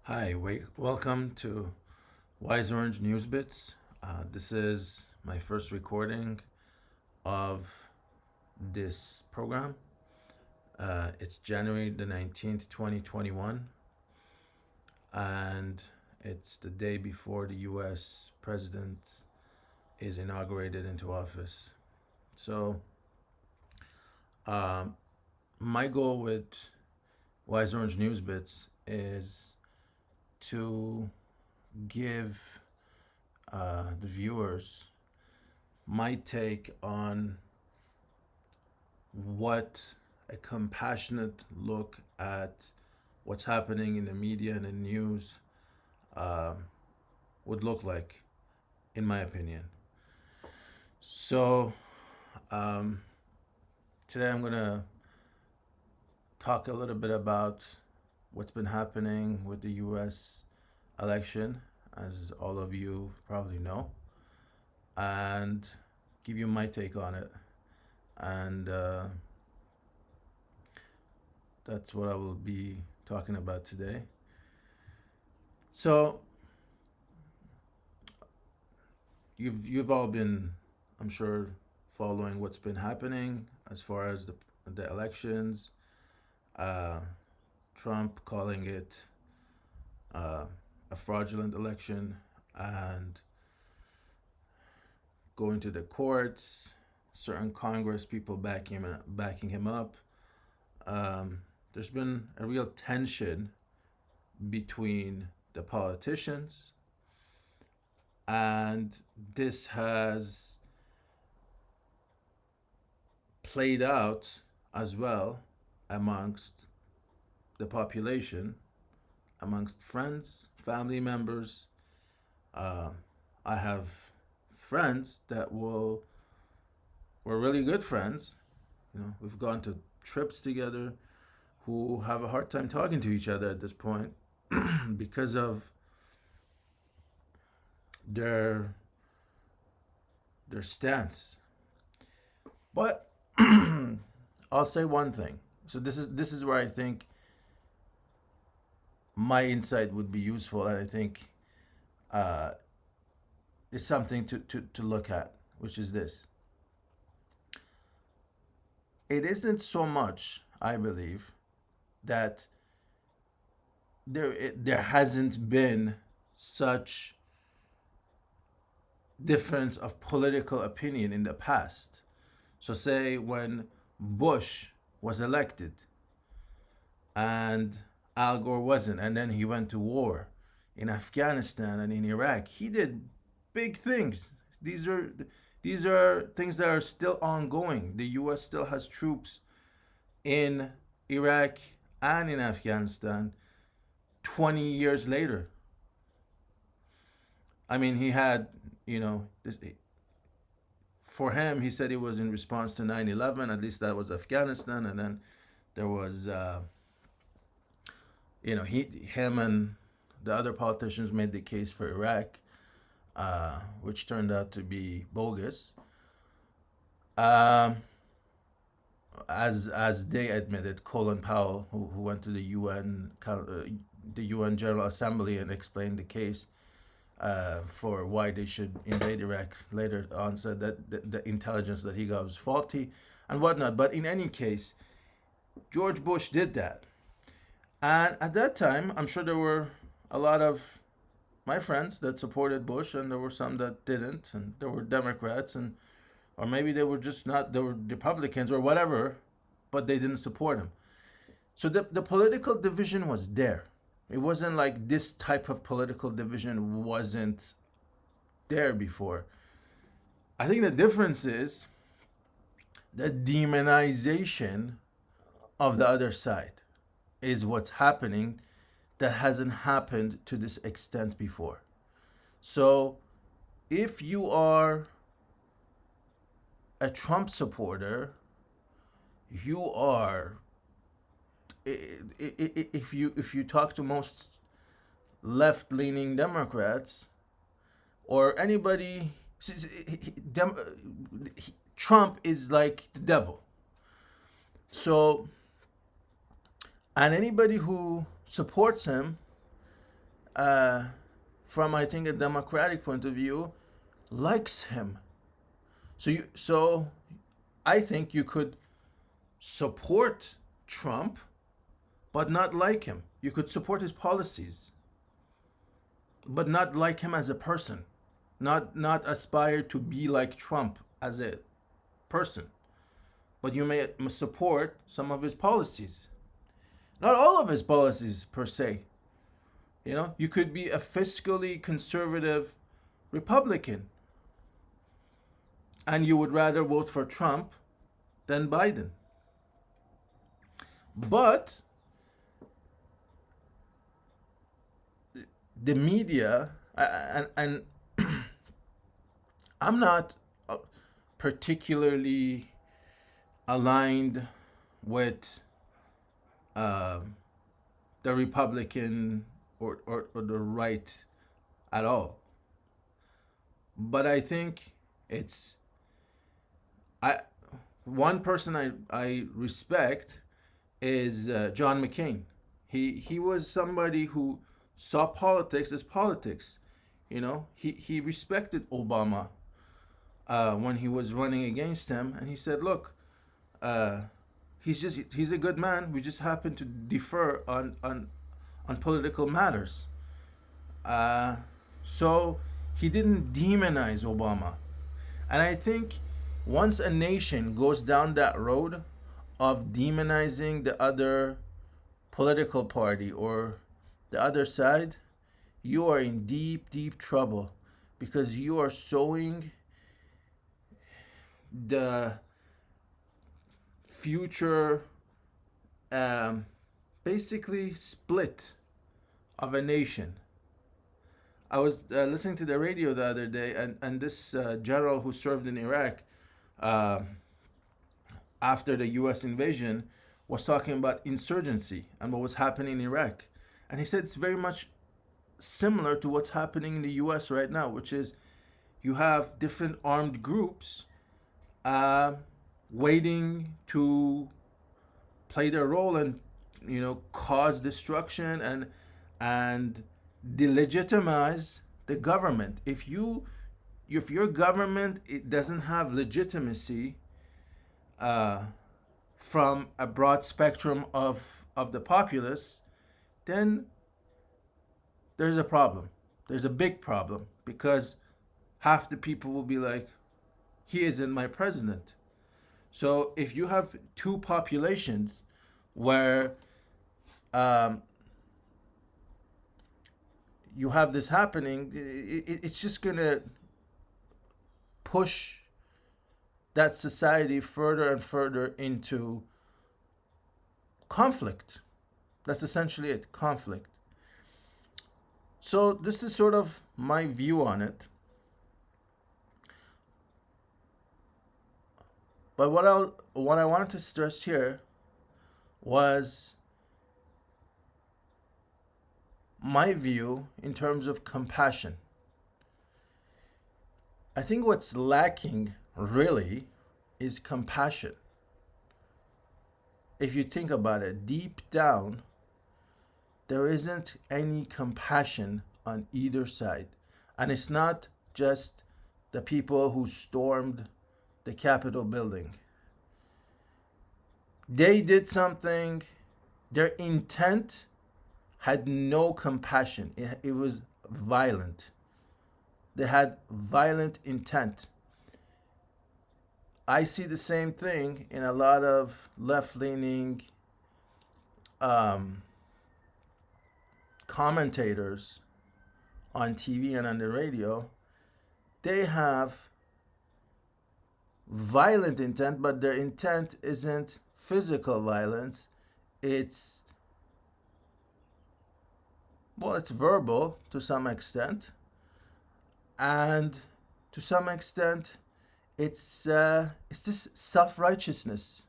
Hi, welcome to Wise Orange News Bits. This is my first recording of this program. It's January the 19th, 2021, and it's the day before the US president is inaugurated into office. So, um, my goal with Wise Orange News Bits is to give the viewers my take on what a compassionate look at what's happening in the media and the news um, would look like, in my opinion. So, um, today I'm going to talk a little bit about what's been happening with the US election, as all of you probably know, and give you my take on it. And that's what I will be talking about today. So, you've all been, I'm sure, following what's been happening as far as the elections. Uh, Trump calling it uh, a fraudulent election and going to the courts. Certain Congress people backing him up. There's been a real tension between the politicians, and this has played out as well amongst the population, amongst friends, family members. Uh, I have friends that were really good friends. You know, we've gone to trips together who have a hard time talking to each other at this point because of their their stance. But I'll say one thing. So this is where I think my insight would be useful, and I think uh, is something to look at, which is this. It isn't so much, I believe, that there hasn't been such difference of political opinion in the past. So say when Bush was elected and Al Gore wasn't, and then he went to war in Afghanistan and in Iraq. He did big things. These are these are things that are still ongoing. The U.S. still has troops in Iraq and in Afghanistan 20 years later. I mean, he had, this, for him, he said it was in response to 9/11. At least that was Afghanistan. And then there was, him and the other politicians made the case for Iraq, which turned out to be bogus. Um, as they admitted, Colin Powell, who went to the UN General Assembly and explained the case for why they should invade Iraq, later on said that the intelligence that he got was faulty and whatnot. But in any case, George Bush did that. And at that time, I'm sure there were a lot of my friends that supported Bush, and there were some that didn't, and there were Democrats, and or maybe they were just not, they were Republicans or whatever, but they didn't support him. So the political division was there. It wasn't like this type of political division wasn't there before. I think the difference is the demonization of the other side is what's happening that hasn't happened to this extent before. So if you are a Trump supporter, you are, if you talk to most left-leaning Democrats or anybody, Trump is like the devil. So, and anybody who supports him uh, from I think a democratic point of view, likes him. So I think you could support Trump, but not like him. You could support his policies, but not like him as a person. Not aspire to be like Trump as a person. But you may support some of his policies. Not all of his policies per se. You know, you could be a fiscally conservative Republican and you would rather vote for Trump than Biden. But the media, and I'm not particularly aligned with the Republican or the right at all. But I think it's I one person I respect is John McCain. He was somebody who saw politics as politics. You know, he respected Obama when he was running against him, and he said, "Look, uh, he's a good man. We just happen to differ on political matters." Uh, so he didn't demonize Obama, and I think once a nation goes down that road of demonizing the other political party or the other side, you are in deep, deep trouble because you are sowing the future, um, basically, split of a nation. I was listening to the radio the other day, and this general who served in Iraq uh, after the US invasion was talking about insurgency and what was happening in Iraq. And he said it's very much similar to what's happening in the US right now, which is you have different armed groups uh, waiting to play their role and cause destruction and delegitimize the government. If your government it doesn't have legitimacy uh, from a broad spectrum of the populace, then there's a problem. There's a big problem because half the people will be like, he isn't my president. So if you have two populations where um, you have this happening, it's just going to push that society further and further into conflict. That's essentially it, conflict. So this is sort of my view on it. But what I wanted to stress here was my view in terms of compassion. I think what's lacking really is compassion. If you think about it, deep down, there isn't any compassion on either side. And it's not just the people who stormed the Capitol building. They did something, their intent had no compassion. It was violent. They had violent intent. I see the same thing in a lot of left-leaning commentators on TV and on the radio. They have violent intent, but their intent isn't physical violence. It's verbal to some extent, and to some extent, it's this self-righteousness.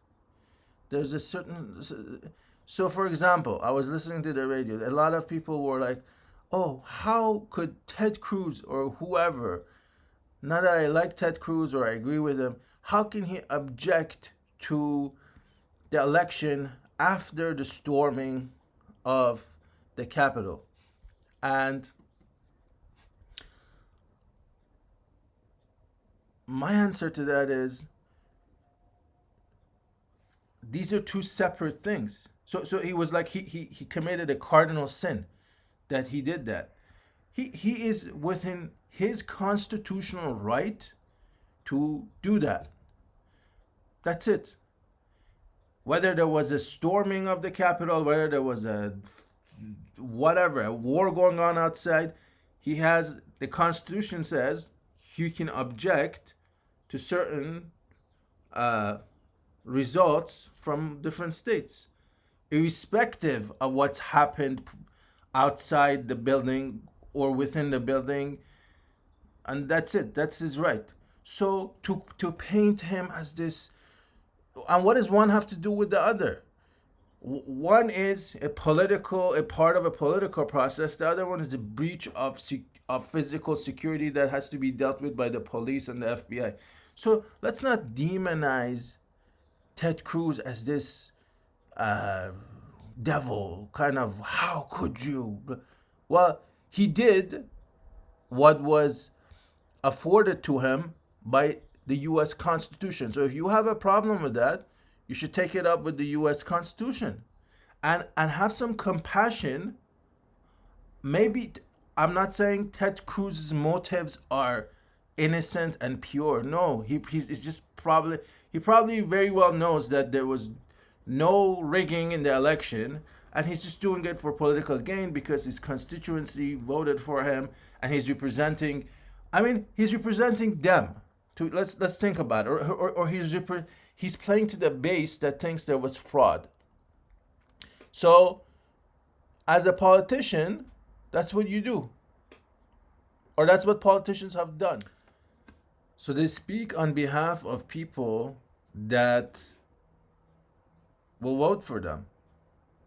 There's a certain. So, for example, I was listening to the radio. A lot of people were like, "Oh, how could Ted Cruz or whoever, not that I like Ted Cruz or I agree with him, how can he object to the election after the storming of the Capitol?" And my answer to that is these are two separate things. So he was like he committed a cardinal sin that he did that. He is within his constitutional right to do that. That's it. Whether there was a storming of the Capitol, whether there was a whatever, a war going on outside, he has, the Constitution says he can object to certain results from different states, irrespective of what's happened outside the building or within the building, and that's it. That's his right. So to paint him as this, and what does one have to do with the other? One is a part of a political process. The other one is a breach of physical security that has to be dealt with by the police and the FBI. So let's not demonize Ted Cruz as this devil, kind of, how could you? Well, he did what was afforded to him by the U.S. Constitution. So if you have a problem with that, you should take it up with the U.S. Constitution and have some compassion. Maybe, I'm not saying Ted Cruz's motives are innocent and pure. No, he's just probably, he probably very well knows that there was no rigging in the election, and he's just doing it for political gain because his constituency voted for him, and he's representing, I mean, he's representing them. To let's think about it. Or he's playing to the base that thinks there was fraud. So, as a politician, that's what you do, or that's what politicians have done. So they speak on behalf of people that will vote for them,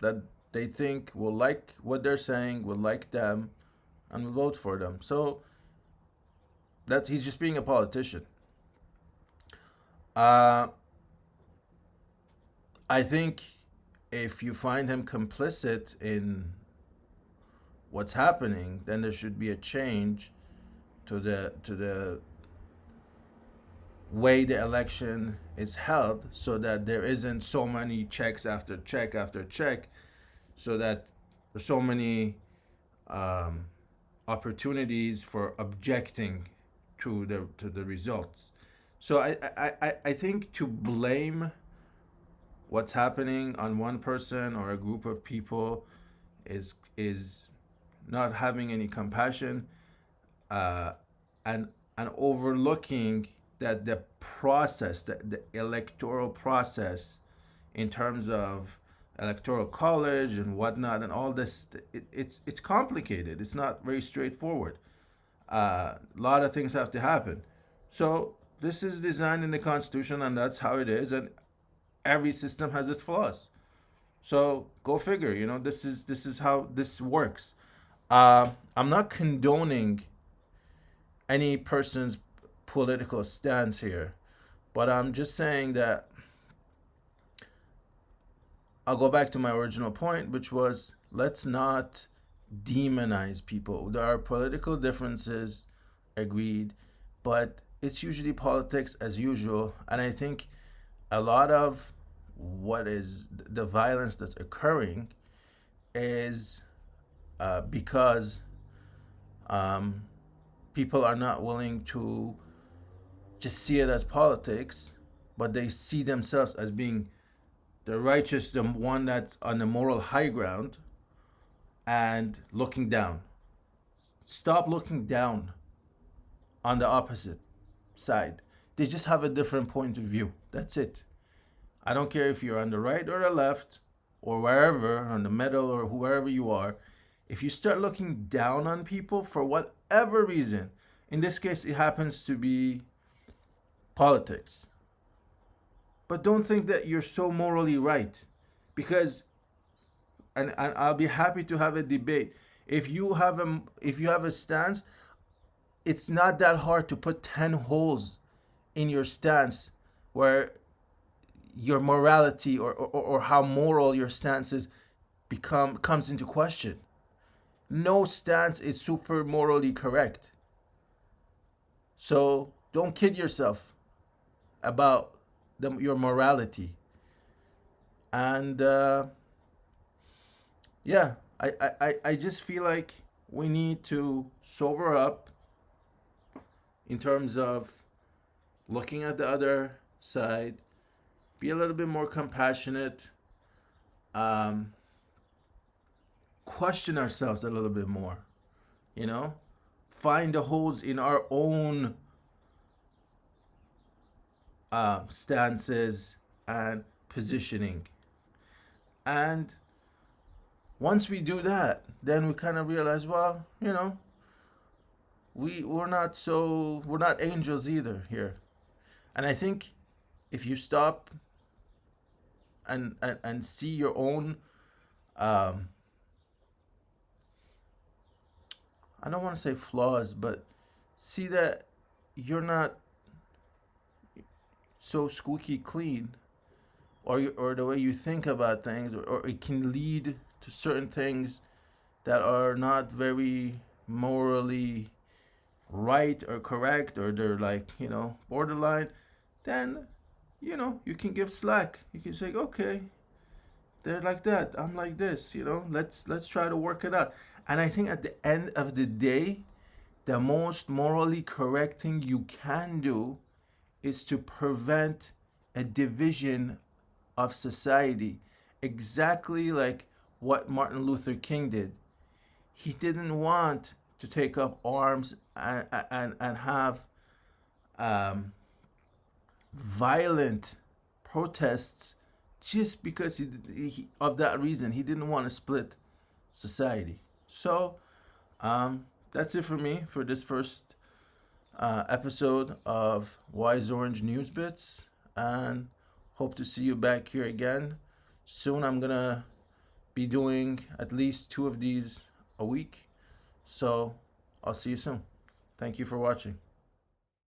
that they think will like what they're saying, will like them, and will vote for them. So that he's just being a politician. I think if you find him complicit in what's happening, then there should be a change to the way the election is held, so that there isn't so many checks after check after check, so that there's so many opportunities for objecting to the results. So I think to blame what's happening on one person or a group of people is not having any compassion, and overlooking that the process, the electoral process, in terms of electoral college and whatnot and all this, it's complicated. It's not very straightforward. A lot of things have to happen. So this is designed in the Constitution, and that's how it is. And every system has its flaws. So go figure. You know, this is how this works. I'm not condoning any person's political stance here, but I'm just saying that I'll go back to my original point, which was, let's not demonize people. There are political differences, agreed, but it's usually politics as usual. And I think a lot of what is the violence that's occurring is because people are not willing to just see it as politics, but they see themselves as being the righteous, the one that's on the moral high ground, and looking down. Stop looking down on the opposite side. They just have a different point of view. That's it. I don't care if you're on the right or the left or wherever, on the middle or whoever you are. If you start looking down on people for whatever reason, in this case it happens to be politics, but don't think that you're so morally right, because and I'll be happy to have a debate. If you have a stance, it's not that hard to put 10 holes in your stance where your morality or how moral your stance is comes into question. no stance is super morally correct. So don't kid yourself about your morality. And yeah, I just feel like we need to sober up in terms of looking at the other side, be a little bit more compassionate, um, question ourselves a little bit more, you know, find the holes in our own stances and positioning. And once we do that, then we kind of realize, well, you know, we're not angels either here. And I think if you stop and see your own, um, I don't want to say flaws, but see that you're not so squeaky clean, or the way you think about things, or it can lead to certain things that are not very morally right or correct, or they're like, you know, borderline, then, you know, you can give slack. You can say, okay, they're like that, I'm like this, you know, let's try to work it out. And I think at the end of the day, the most morally correct thing you can do is to prevent a division of society, exactly like what Martin Luther King did. He didn't want to take up arms and have um, violent protests just because of that reason. He didn't want to split society. So that's it for me for this first episode of Wise Orange News Bits, and hope to see you back here again soon. I'm gonna be doing at least 2 of these a week, so I'll see you soon. Thank you for watching.